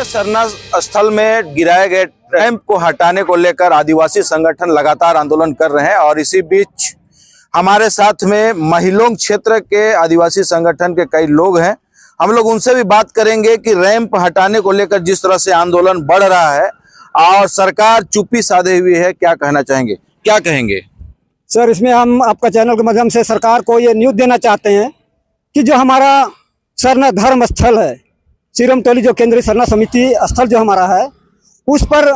के सरना स्थल में गिराए गए रैंप को हटाने को लेकर आदिवासी संगठन लगातार आंदोलन कर रहे हैं और इसी बीच हमारे साथ में महिलों क्षेत्र के आदिवासी संगठन के कई लोग हैं। हम लोग उनसे भी बात करेंगे कि रैंप हटाने को लेकर जिस तरह से आंदोलन बढ़ रहा है और सरकार चुप्पी साधे हुई है, क्या कहना चाहेंगे, क्या कहेंगे? सर, इसमें हम आपका चैनल के माध्यम से सरकार को ये न्यूज़ देना चाहते हैं कि जो हमारा सरना धर्म स्थल है, सिरमतौली जो केंद्रीय सरना समिति स्थल जो हमारा है, उस पर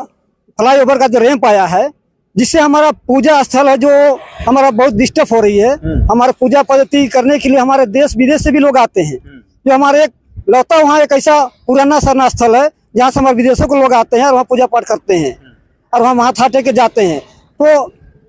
फ्लाईओवर का जो रैंप आया है, जिससे हमारा पूजा स्थल है जो हमारा बहुत डिस्टर्ब हो रही है। हमारा पूजा पद्धति करने के लिए हमारे देश विदेश से भी लोग आते हैं। जो हमारे एक लौता वहाँ एक ऐसा पुराना सरना स्थल है जहाँ से हमारे विदेशों के लोग आते हैं और वहाँ पूजा पाठ करते हैं और वहाँ माथा टेक के जाते हैं। तो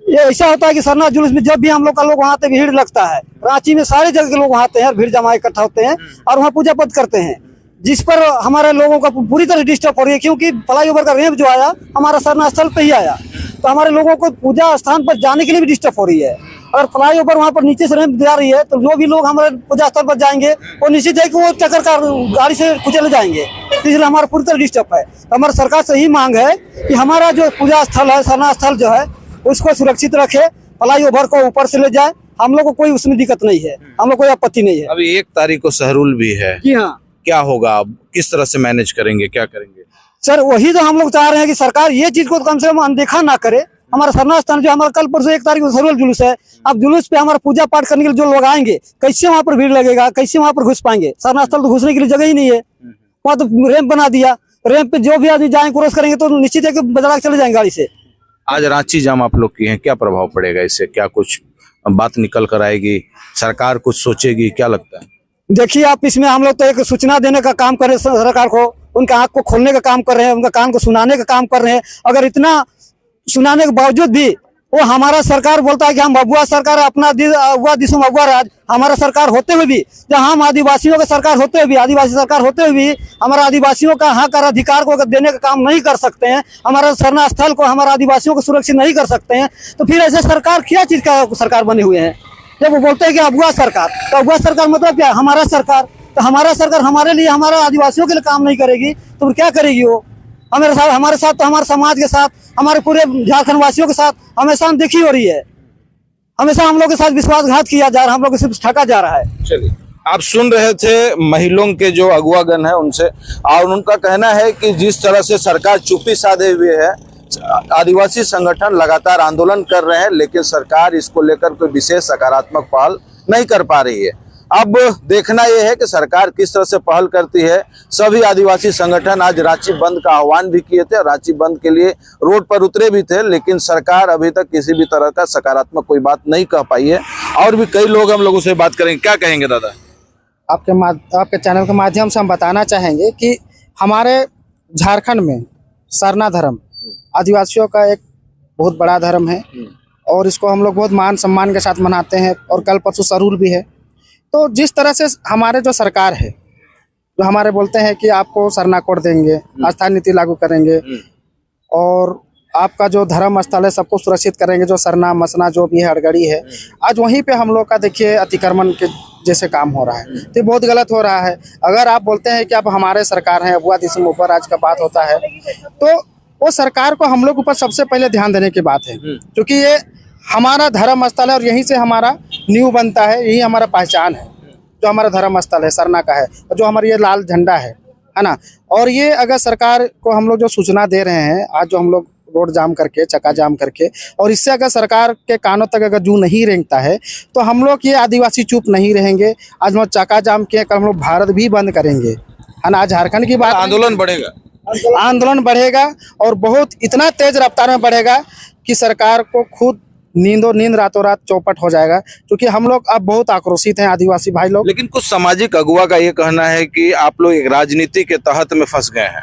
ये ऐसा होता है कि सरना जुलूस में जब भी हम लोग का लोग वहाँ पे भीड़ लगता है, रांची में सारे जगह के लोग वहाँ आते हैं और भीड़ जमा इकट्ठा होते हैं और वहाँ पूजा पाठ करते हैं, जिस पर हमारे लोगों का पूरी तरह डिस्टर्ब हो रही है। क्योंकि फ्लाईओवर का रैंप जो आया हमारा सरना स्थल पे ही आया, तो हमारे लोगों को पूजा स्थान पर जाने के लिए भी डिस्टर्ब हो रही है। अगर फ्लाईओवर वहाँ पर नीचे से रैंप जा रही है तो जो भी लोग हमारे पूजा स्थल पर जाएंगे वो निश्चित है कि वो टक्कर का गाड़ी से कुचले जाएंगे, इसलिए हमारा पूरी तरह डिस्टर्ब है। तो हमारी सरकार से यही मांग है कि हमारा जो पूजा स्थल है, सरना स्थल जो है, उसको सुरक्षित रखे, फ्लाईओवर को ऊपर से ले जाए। हम लोग को कोई उसमें दिक्कत नहीं है, हम लोग कोई आपत्ति नहीं है। अभी 1 तारीख को सहरूल भी है। जी हाँ, क्या होगा, किस तरह से मैनेज करेंगे, क्या करेंगे? सर, वही तो हम लोग चाह रहे हैं कि सरकार ये चीज को कम से कम अनदेखा ना करे। हमारा सरना स्थान जो हमारा कल परसों 1 तारीख को सहरूल जुलूस है, अब जुलूस पे हमारा पूजा पाठ करने के लिए जो लोग आएंगे, कैसे वहाँ पर भीड़ लगेगा, कैसे वहाँ पर घुस पाएंगे? सरना स्थल तो घुसने के लिए जगह ही नहीं है, वहाँ तो रैंप बना दिया। रैंप पे जो भी आदमी जाए क्रॉस करेंगे तो निश्चित है कि बदला के चले जाएंगे गाड़ी से। आज रांची जाम आप लोग की है, क्या प्रभाव पड़ेगा इससे? क्या कुछ बात निकल कर आएगी, सरकार कुछ सोचेगी, क्या लगता है? देखिए आप, इसमें हम लोग तो एक सूचना देने का काम कर रहे हैं, सरकार को उनका आंख को खोलने का काम कर रहे हैं, उनका कान को सुनाने का काम कर रहे हैं। अगर इतना सुनाने के बावजूद भी वो हमारा सरकार बोलता है कि हम अगुआ सरकार, अपना अगुआ दिसुम अगुआ राज, हमारा सरकार होते हुए भी, जहाँ हम आदिवासियों का सरकार होते हुए भी, आदिवासी सरकार होते हुए भी हमारा आदिवासियों का हक और अधिकार को देने का काम नहीं कर सकते हैं, हमारा सरना स्थल को, हमारा आदिवासियों को सुरक्षित नहीं कर सकते हैं, तो फिर ऐसे सरकार क्या चीज का सरकार बने हुए हैं? जब वो बोलते हैं कि अगुआ सरकार, तो अगुआ सरकार मतलब क्या? हमारा सरकार। तो हमारा सरकार हमारे लिए, हमारा आदिवासियों के लिए काम नहीं करेगी तो फिर क्या करेगी वो? हमारे साथ तो हमारे समाज के साथ, हमारे पूरे झारखंड वासियों के साथ हमेशा अनदेखी हो रही है। हमेशा हम लोग के साथ विश्वासघात किया जा रहा है, हम लोग को सिर्फ ठगा जा रहा है। चलिए, आप सुन रहे थे महिलों के जो अगुवागण है उनसे, और उनका कहना है कि जिस तरह से सरकार चुप्पी साधे हुए है, आदिवासी संगठन लगातार आंदोलन कर रहे हैं, लेकिन सरकार इसको लेकर कोई विशेष सकारात्मक पहल नहीं कर पा रही है। अब देखना यह है कि सरकार किस तरह से पहल करती है। सभी आदिवासी संगठन आज रांची बंद का आह्वान भी किए थे, रांची बंद के लिए रोड पर उतरे भी थे, लेकिन सरकार अभी तक किसी भी तरह का सकारात्मक कोई बात नहीं कह पाई है। और भी कई लोग हम लोगों से बात करेंगे, क्या कहेंगे दादा? आपके चैनल के माध्यम से हम बताना चाहेंगे कि हमारे झारखंड में सरना धर्म आदिवासियों का एक बहुत बड़ा धर्म है और इसको हम लोग बहुत मान सम्मान के साथ मनाते हैं। और कल परसों सहरूल भी है। तो जिस तरह से हमारे जो सरकार है, जो हमारे बोलते हैं कि आपको सरना कोड देंगे, आस्था नीति लागू करेंगे और आपका जो धर्म स्थल है सबको सुरक्षित करेंगे, जो सरना मसना जो भी है हड़गड़ी है, आज वहीं पे हम लोग का देखिए अतिक्रमण के जैसे काम हो रहा है। तो बहुत गलत हो रहा है। अगर आप बोलते हैं कि आप हमारे सरकार हैं, अगुआ दिसुम ऊपर आज का बात होता है, तो वो सरकार को हम लोग ऊपर सबसे पहले ध्यान देने की बात है, क्योंकि ये हमारा धर्म स्थल है और यहीं से हमारा न्यू बनता है, यही हमारा पहचान है। जो हमारा धर्म स्थल है सरना का है, और जो हमारा ये लाल झंडा है ना। और ये अगर सरकार को हम लोग जो सूचना दे रहे हैं, आज जो हम लोग रोड जाम करके, चक्का जाम करके, और इससे अगर सरकार के कानों तक अगर जू नहीं रेंगता है तो हम लोग ये आदिवासी चुप नहीं रहेंगे। आज हम चक्का जाम किए, कल हम लोग भारत भी बंद करेंगे, है ना। आज झारखंड की बात, आंदोलन बढ़ेगा, आंदोलन बढ़ेगा और बहुत इतना तेज रफ्तार में बढ़ेगा कि सरकार को खुद नींद रातों रात चौपट हो जाएगा, क्योंकि हम लोग अब बहुत आक्रोशित हैं आदिवासी भाई लोग। लेकिन कुछ सामाजिक अगुवा का ये कहना है कि आप लोग एक राजनीति के तहत में फंस गए हैं,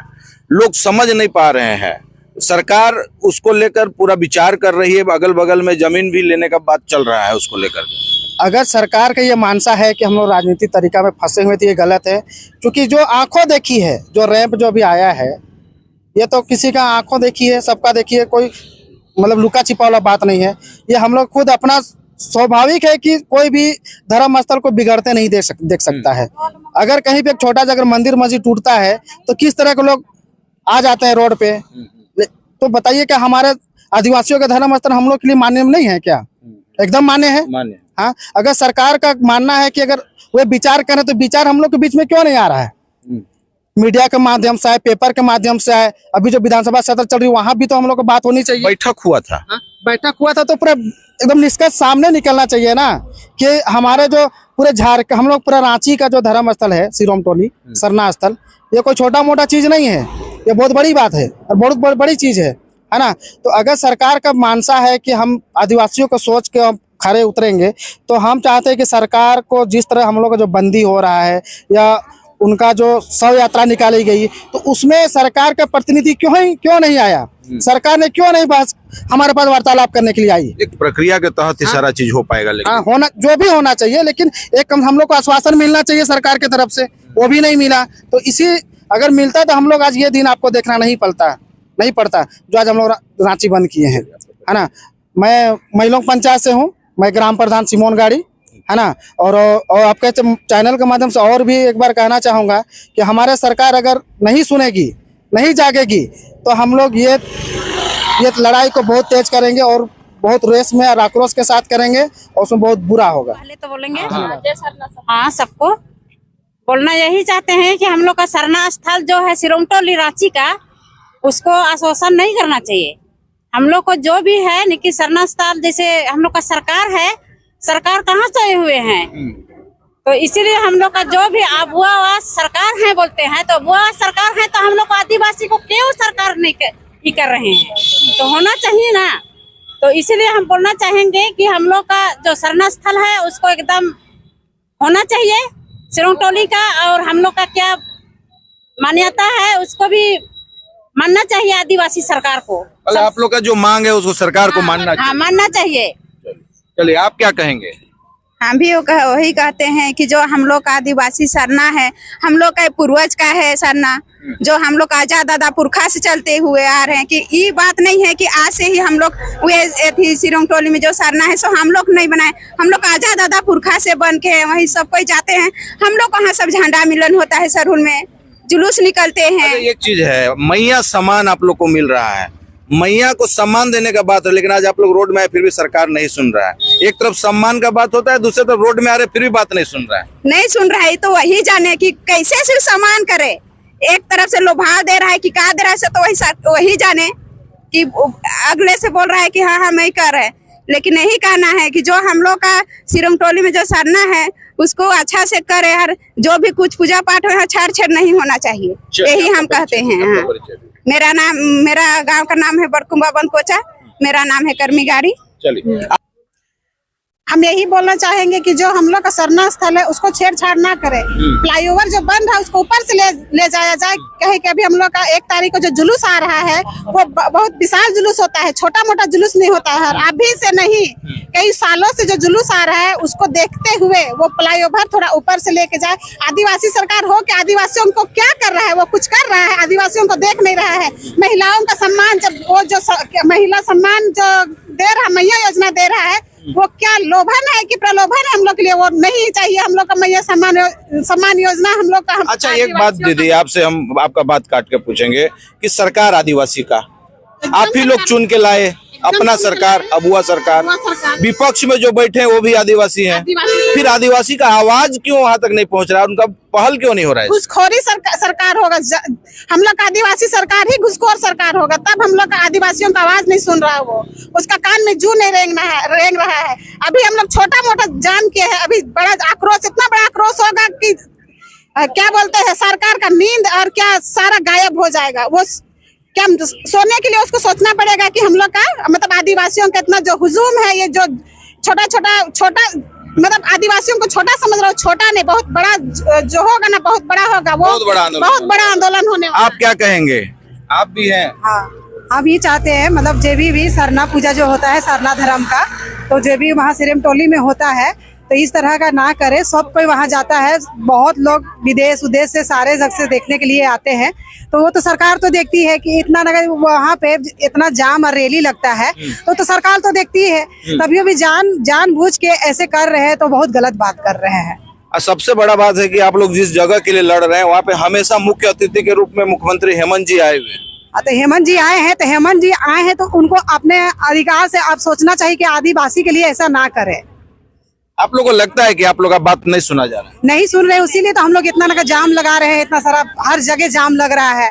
लोग समझ नहीं पा रहे हैं, सरकार उसको लेकर पूरा विचार कर रही है, अगल बगल में जमीन भी लेने का बात चल रहा है उसको लेकर। अगर सरकार का ये मानसा है कि हम लोग राजनीतिक तरीका में फंसे हुए थे, ये गलत है। क्योंकि जो आंखों देखी है, जो रैंप जो भी आया है, ये तो किसी का आंखों देखी है, सबका देखी है, कोई मतलब लुका छिपा वाला बात नहीं है। ये हम लोग खुद अपना स्वाभाविक है कि कोई भी धर्म स्थल को बिगड़ते नहीं देख सकता है। अगर कहीं पे एक छोटा सा अगर मंदिर मस्जिद टूटता है तो किस तरह के लोग आ जाते हैं रोड पे। तो बताइए कि हमारे आदिवासियों का धर्म स्थल हम लोग के लिए मान्य नहीं है क्या? एकदम मान्य है। हाँ, अगर सरकार का मानना है कि अगर वे विचार करें तो विचार हम लोग के बीच में क्यों नहीं आ रहा है? मीडिया के माध्यम से आए, पेपर के माध्यम से आए। अभी जो विधानसभा सत्र चल रही है वहां भी तो हम लोग को बात होनी चाहिए। बैठक हुआ था। बैठक हुआ था तो पूरा एकदम निष्कर्ष सामने निकलना चाहिए ना कि हमारे जो पूरे झारखंड, हम लोग पूरा रांची का जो धर्म स्थल है सिरोम टोली सरना स्थल, ये कोई छोटा मोटा चीज नहीं है, ये बहुत बड़ी बात है और बहुत बड़ी चीज है ना। तो अगर सरकार का मानसा है कि हम आदिवासियों को सोच के हम खड़े उतरेंगे, तो हम चाहते हैं कि सरकार को जिस तरह हम लोग का जो बंदी हो रहा है या उनका जो शव यात्रा निकाली गई, तो उसमें सरकार का प्रतिनिधि क्यों नहीं आया? सरकार ने क्यों नहीं बस हमारे पास वार्तालाप करने के लिए आई? एक प्रक्रिया के तहत ही सारा चीज हो पाएगा। लेकिन हाँ, होना जो भी होना चाहिए, लेकिन एक हम लोग को आश्वासन मिलना चाहिए सरकार की तरफ से, वो भी नहीं मिला। तो इसी अगर मिलता तो हम लोग आज ये दिन आपको देखना नहीं पड़ता जो आज हम लोग रांची बंद किए हैं, है ना। मैं महिलों पंचायत से हूँ, मैं ग्राम प्रधान सिमोन गाड़ी, है ना। और आपके चैनल के माध्यम से और भी एक बार कहना चाहूँगा कि हमारे सरकार अगर नहीं सुनेगी, नहीं जागेगी, तो हम लोग ये लड़ाई को बहुत तेज करेंगे और बहुत रेस में और आक्रोश के साथ करेंगे और उसमें बहुत बुरा होगा। पहले तो बोलेंगे हाँ, सबको बोलना यही चाहते हैं कि हम लोग का सरना स्थल जो है सिरोम टोली रांची का, उसको आश्वासन नहीं करना चाहिए। हम लोग को जो भी है कि सरना स्थल जैसे हम लोग का सरकार है, सरकार कहाँ से हुए हैं, तो इसीलिए हम लोग का जो भी बुआ सरकार है बोलते हैं, तो बुआ सरकार है तो हम लोग आदिवासी को क्यों सरकार नहीं कर रहे हैं? तो होना चाहिए ना। तो इसीलिए हम बोलना चाहेंगे कि हम लोग का जो सरना स्थल है उसको एकदम होना चाहिए सिरोम टोली का, और हम लोग का क्या मान्यता है उसको भी मानना चाहिए आदिवासी सरकार को। आप लोग का जो मांग है उसको सरकार को मानना चाहिए। हाँ, मानना चाहिए। चलिए, आप क्या कहेंगे? हम भी वही कहते हैं कि जो हम लोग का आदिवासी सरना है, हम लोग का पूर्वज का है सरना, जो हम लोग आजा दादा पुरखा से चलते हुए आ रहे हैं। कि ये बात नहीं है कि आज से ही हम लोग वे सिरोम टोली में जो सरना है सो हम लोग नहीं बनाए, हम लोग आजा दादा पुरखा से बन के वही सब कोई जाते हैं। हम लोग वहाँ सब झंडा मिलन होता है, सरहुल में जुलूस निकलते हैं। एक चीज है, मैया सम्मान आप लोग को मिल रहा है, मैया को सम्मान देने का बात है, लेकिन आज आप लोग रोड में आए फिर भी सरकार नहीं सुन रहा है। एक तरफ सम्मान का बात होता है, दूसरी तरफ रोड में आ रहे फिर भी बात नहीं सुन रहा है। तो वही जाने कि कैसे से सम्मान करे। एक तरफ से लोभा दे रहा है कि क्या दे रहा है, तो वही जाने कि अगले से बोल रहा है कि हाँ मैं कर रहे, लेकिन यही कहना है कि जो हम लोग का सिरोम टोली में जो सरना है उसको अच्छा से करे। हर जो भी कुछ पूजा पाठ हो, छेड़ नहीं होना चाहिए, यही हम कहते हैं। हाँ। मेरा गांव का नाम है बड़कुंबा बनकोचा, मेरा नाम है कर्मी गाड़ी। चलिए, हम यही बोलना चाहेंगे कि जो हम लोग का सरना स्थल है उसको छेड़छाड़ ना करे। फ्लाईओवर जो बंद है उसको ऊपर से ले जाया जाए। कहे कि अभी हम लोग का 1 तारीख को जो जुलूस आ रहा है वो बहुत विशाल जुलूस होता है, छोटा मोटा जुलूस नहीं होता है। अभी से नहीं, कई सालों से जो जुलूस आ रहा है उसको देखते हुए वो फ्लाईओवर थोड़ा ऊपर से लेके जाए। आदिवासी सरकार हो कि आदिवासियों को क्या कर रहा है, वो कुछ कर रहा है, आदिवासियों को देख नहीं रहा है। महिलाओं का सम्मान, जब वो जो महिला सम्मान जो दे रहा, मैया योजना दे रहा है, वो क्या लोभन है कि प्रलोभन है हम लोग के लिए? वो नहीं चाहिए हम लोग का मैया सम्मान योजना हम लोग का। अच्छा, एक बात दीदी, आपसे हम आपका बात काट के पूछेंगे कि सरकार आदिवासी का आप ही लोग चुन के लाए, अपना सरकार, अबुआ सरकार, विपक्ष में जो बैठे हैं वो भी आदिवासी हैं, फिर आदिवासी का आवाज क्यों वहां तक नहीं पहुंच रहा, उनका पहल क्यों नहीं हो रहा है? घुसखोरी सरकार होगा, हम लोग का आदिवासी सरकार ही घुसखोर सरकार होगा, तब हम लोग का आदिवासियों का आवाज नहीं सुन रहा, वो उसका कान में जू नहीं रेंग रहा है। अभी हम लोग छोटा मोटा जाम किए हैं, अभी बड़ा आक्रोश, इतना बड़ा आक्रोश होगा कि क्या बोलते हैं, सरकार का नींद और क्या सारा गायब हो जाएगा। वो क्या सोने के लिए उसको सोचना पड़ेगा कि हम लोग का मतलब आदिवासियों का इतना जो हुजूम है, ये जो छोटा मतलब आदिवासियों को छोटा समझ रहा हो, छोटा नहीं, बहुत बड़ा जो होगा ना, बहुत बड़ा होगा, वो बहुत बड़ा आंदोलन होने वाला। आप क्या कहेंगे? आप भी हैं? हाँ, हम ये चाहते हैं, मतलब जो भी सरना पूजा जो होता है सरना धर्म का, तो जो भी वहाँ सिरोम टोली में होता है तो इस तरह का ना करे। सब कोई वहाँ जाता है, बहुत लोग विदेश उदेश से सारे जगह से देखने के लिए आते हैं, तो वो तो सरकार तो देखती है कि इतना नगर वहाँ पे इतना जाम और रैली लगता है, तो सरकार तो देखती है, तभी भी जानबूझ के ऐसे कर रहे हैं, तो बहुत गलत बात कर रहे हैं। सबसे बड़ा बात है कि आप लोग जिस जगह के लिए लड़ रहे हैं वहाँ पे हमेशा मुख्य अतिथि के रूप में मुख्यमंत्री हेमंत जी आए हुए हैं। तो हेमंत जी आए हैं, तो हेमंत जी आए हैं तो उनको अपने अधिकार से आप सोचना चाहिए कि आदिवासी के लिए ऐसा ना करें। आप लोगों को लगता है कि आप लोग का बात नहीं सुना जा रहा है? नहीं सुन रहे, इसीलिए तो हम लोग इतना ना जाम लगा रहे हैं, इतना सारा हर जगह जाम लग रहा है।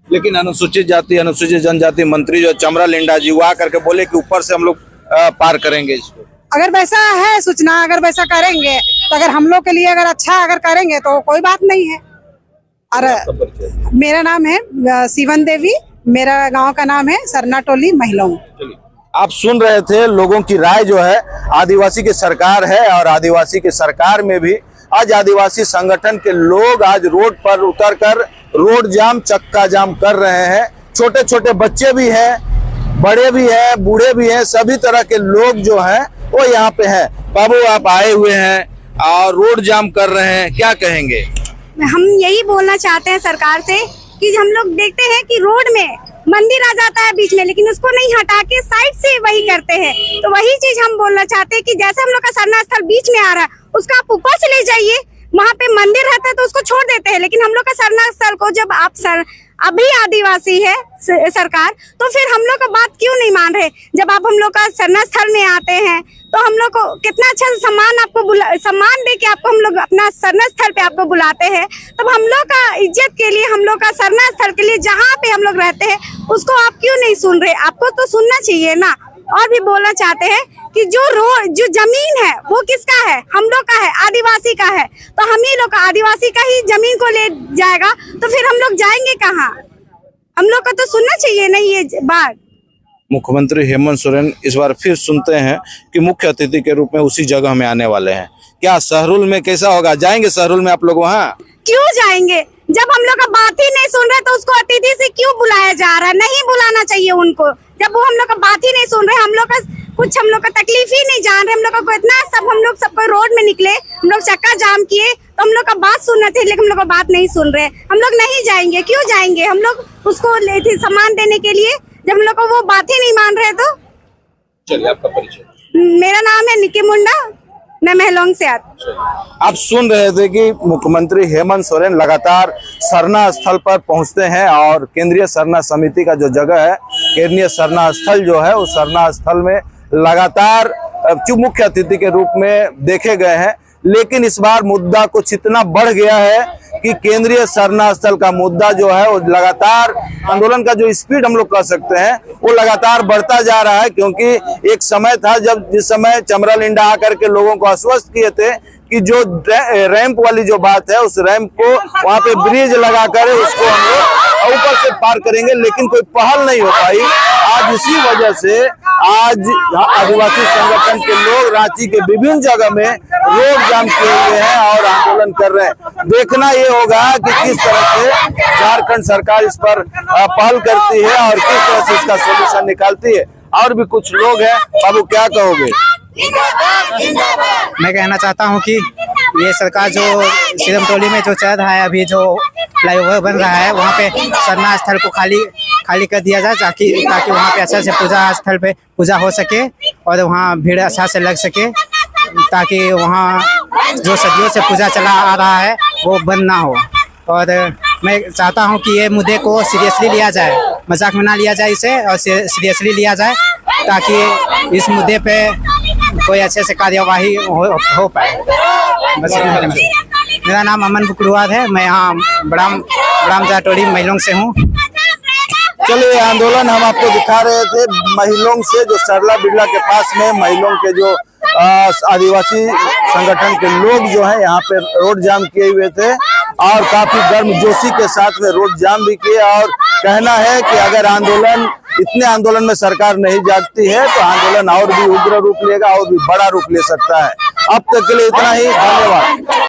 लेकिन अनुसूचित जाति अनुसूचित जनजाति मंत्री जो चमरा लिंडा जी वो आकर के बोले कि ऊपर से हम लोग पार करेंगे इसको। अगर वैसा है सूचना, अगर वैसा करेंगे तो अगर हम लोग के लिए अगर अच्छा अगर करेंगे तो कोई बात नहीं है। और मेरा नाम है शिवन देवी, मेरा गांव का नाम है सरना टोली महिलों। आप सुन रहे थे लोगों की राय जो है, आदिवासी की सरकार है और आदिवासी की सरकार में भी आज आदिवासी संगठन के लोग आज रोड पर उतरकर रोड जाम चक्का जाम कर रहे हैं। छोटे छोटे बच्चे भी हैं, बड़े भी हैं, बूढ़े भी हैं, सभी तरह के लोग जो हैं वो यहाँ पे हैं। बाबू आप आए हुए हैं और रोड जाम कर रहे हैं, क्या कहेंगे? हम यही बोलना चाहते हैं सरकार से कि हम लोग देखते हैं कि रोड में मंदिर आ जाता है बीच में, लेकिन उसको नहीं हटा के साइड से वही करते हैं। तो वही चीज हम बोलना चाहते हैं कि जैसे हम लोग का सरना स्थल बीच में आ रहा है, उसका आप ऊपर से ले जाइए। वहाँ पे मंदिर रहता है तो उसको छोड़ देते हैं, लेकिन हम लोग का सरना स्थल को जब आप अभी आदिवासी है सरकार, तो फिर हम लोग का बात क्यों नहीं मान रहे? जब आप हम लोग का सरना स्थल में आते हैं तो हम लोग को कितना अच्छा सम्मान दे के आपको हम लोग अपना सरना स्थल पे आपको बुलाते हैं। तब हम लोग का इज्जत के लिए, हम लोग का सरना स्थल के लिए जहाँ पे हम लोग रहते हैं उसको आप क्यों नहीं सुन रहे? आपको तो सुनना चाहिए ना। और भी बोलना चाहते हैं कि जो जमीन है वो किसका है? हम लोग का है, आदिवासी का है। तो हम ही लोग का आदिवासी का ही जमीन को ले जाएगा तो फिर हम लोग जाएंगे कहाँ? हम लोग को तो सुनना चाहिए नहीं ये बात। मुख्यमंत्री हेमंत सोरेन इस बार फिर सुनते हैं कि मुख्य अतिथि के रूप में उसी जगह में आने वाले हैं। क्या सहरुल में कैसा होगा? जाएंगे सहरुल में आप लोग? वहाँ क्यों जाएंगे? जब हम लोग का बात ही नहीं सुन रहे तो उसको अतिथि से क्यों बुलाया जा रहा है? नहीं बुलाना चाहिए उनको, जब वो हम लोग का बात ही नहीं सुन रहे। हम लोग का कुछ, हम लोग का तकलीफ ही नहीं जान रहे। हम लोग को इतना सब, हम लोग सबको रोड में निकले, हम लोग चक्का जाम किए, तो हम लोग का बात सुनना चाहिए, लेकिन हम लोग का बात नहीं सुन रहे। हम लोग नहीं जाएंगे। क्यों जाएंगे? हम लोग उसको ले थे सम्मान देने के लिए, जब हम लोग को वो बात ही नहीं मान रहे। तो चलिए आपका परिचय। मेरा नाम है निकी मुंडा, मैं महलोंग से आती। आप सुन रहे थे कि मुख्यमंत्री हेमंत सोरेन लगातार सरना स्थल पर पहुंचते हैं और केंद्रीय सरना समिति का जो जगह है, केंद्रीय सरना स्थल जो है, उस सरना स्थल में लगातार मुख्य अतिथि के रूप में देखे गए हैं। लेकिन इस बार मुद्दा कुछ इतना बढ़ गया है कि केंद्रीय सरना स्थल का मुद्दा जो है वो लगातार, आंदोलन का जो स्पीड हम लोग कह सकते हैं वो लगातार बढ़ता जा रहा है। क्योंकि एक समय था जिस समय चमरा लिंडा आकर के लोगों को आश्वस्त किए थे कि जो रैंप वाली जो बात है, उस रैंप को वहां पे ब्रिज लगाकर उसको हम लोग ऊपर से पार करेंगे, लेकिन कोई पहल नहीं हो पाई। आज इसी वजह से आज आदिवासी संगठन के लोग रांची के विभिन्न जगह में रोड जाम किए हुए हैं और आंदोलन कर रहे हैं। देखना ये होगा कि किस तरह से झारखंड सरकार इस पर पहल करती है और किस तरह से इसका सोल्यूशन निकालती है। और भी कुछ लोग हैं, बाबू क्या कहोगे? मैं कहना चाहता हूं कि ये सरकार जो सीरम टोली में जो चल रहा है, अभी जो फ्लाईओवर बन रहा है, वहाँ पे सरना स्थल को खाली कर दिया जाए, ताकि वहाँ पे अच्छा से पूजा स्थल पे पूजा हो सके और वहाँ भीड़ अच्छा से लग सके, ताकि वहाँ जो सदियों से पूजा चला आ रहा है वो बंद ना हो। और मैं चाहता हूं कि ये मुद्दे को सीरियसली लिया जाए, मजाक में ना लिया जाए इसे, और सीरियसली लिया जाए, ताकि इस मुद्दे पे कोई अच्छे से कार्यवाही हो पाए। बस मेरा नाम अमन बुकरुआद है, मैं यहाँ बड़ाम जाटोली महिलोंग से हूँ। चलिए, आंदोलन हम आपको दिखा रहे थे महिलोंग से, जो सरला बिरला के पास में महिलोंग के जो आदिवासी संगठन के लोग जो है यहाँ पे रोड जाम किए हुए थे और काफी गर्मजोशी के साथ में रोड जाम भी किए। और कहना है कि अगर इतने आंदोलन में सरकार नहीं जागती है तो आंदोलन और भी उग्र रूप लेगा और भी बड़ा रूप ले सकता है। अब तक के लिए इतना ही, धन्यवाद।